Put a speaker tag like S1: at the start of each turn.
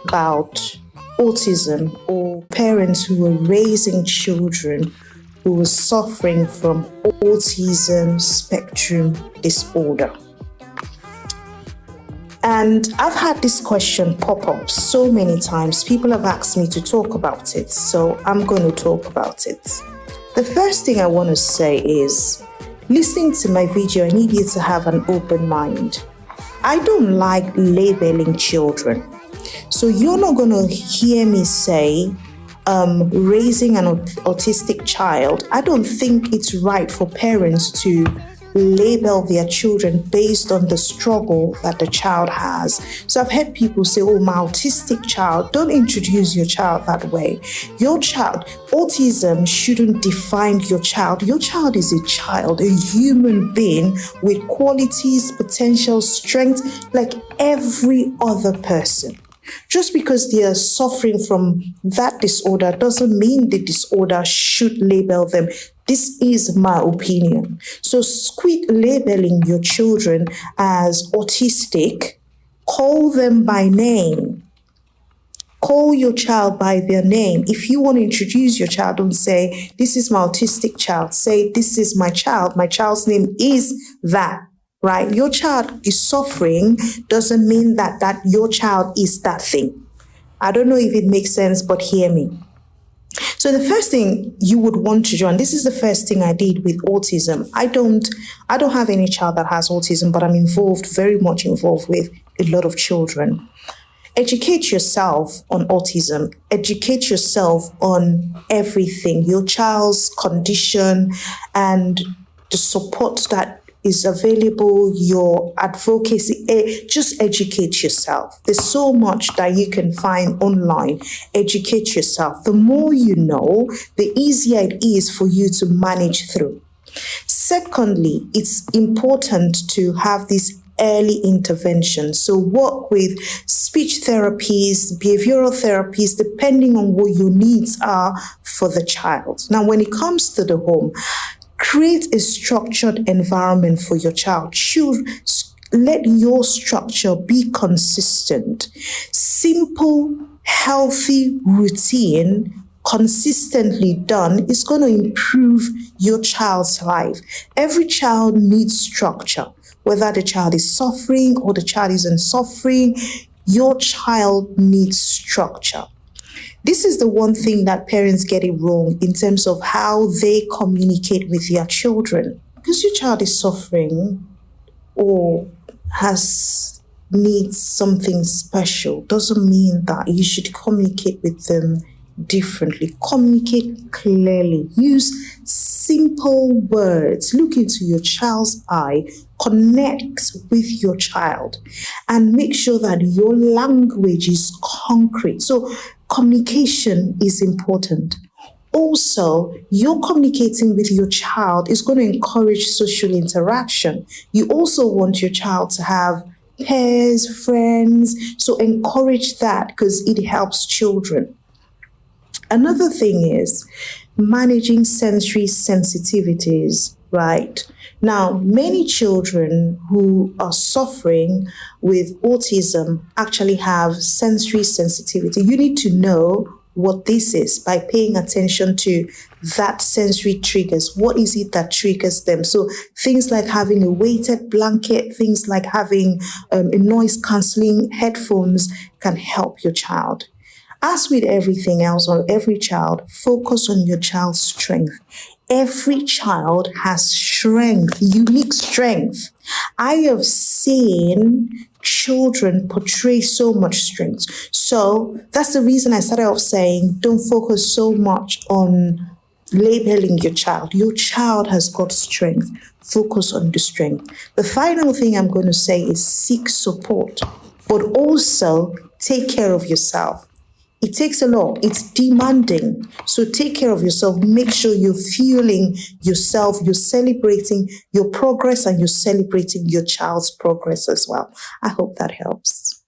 S1: about autism or parents who are raising children who are suffering from autism spectrum disorder. And I've had this question pop up so many times. People have asked me to talk about it, so I'm going to talk about it. The first thing I want to say is, listening to my video, I need you to have an open mind. I don't like labeling children. So you're not going to hear me say, raising an autistic child. I don't think it's right for parents to label their children based on the struggle that the child has. So I've heard people say, oh, my autistic child. Don't introduce your child that way. Your child, autism shouldn't define your child. Your child is a child, a human being with qualities, potential, strength, like every other person. Just because they are suffering from that disorder doesn't mean the disorder should label them. This is my opinion. So quit labeling your children as autistic. Call them by name. Call your child by their name. If you want to introduce your child, don't say, this is my autistic child. Say, this is my child. My child's name is that. Right? Your child is suffering doesn't mean that your child is that thing. I don't know if it makes sense, but hear me. So the first thing you would want to do, and this is the first thing I did with autism. I don't have any child that has autism, but I'm very much involved with a lot of children. Educate yourself on autism. Educate yourself on everything, your child's condition and the support that is available, your advocacy. Just educate yourself. There's so much that you can find online. Educate yourself. The more you know, the easier it is for you to manage through. Secondly, it's important to have this early intervention. So work with speech therapists, behavioral therapists, depending on what your needs are for the child. Now, when it comes to the home, create a structured environment for your child. Let your structure be consistent. Simple, healthy routine consistently done is going to improve your child's life. Every child needs structure. Whether the child is suffering or the child isn't suffering, your child needs structure. This is the one thing that parents get it wrong in terms of how they communicate with their children. Because your child is suffering or needs something special doesn't mean that you should communicate with them differently. Communicate clearly. Use simple words. Look into your child's eye. Connect with your child and make sure that your language is concrete. So communication is important. Also, you're communicating with your child is going to encourage social interaction. You also want your child to have peers, friends. So encourage that because it helps children. Another thing is managing sensory sensitivities, right? Now, many children who are suffering with autism actually have sensory sensitivity. You need to know what this is by paying attention to that sensory triggers. What is it that triggers them? So things like having a weighted blanket, things like having a noise cancelling headphones can help your child. As with everything else on every child, focus on your child's strength. Every child has strength, unique strength. I have seen children portray so much strength. So that's the reason I started off saying, don't focus so much on labeling your child. Your child has got strength. Focus on the strength. The final thing I'm going to say is seek support, but also take care of yourself. It takes a lot. It's demanding. So take care of yourself. Make sure you're fueling yourself. You're celebrating your progress and you're celebrating your child's progress as well. I hope that helps.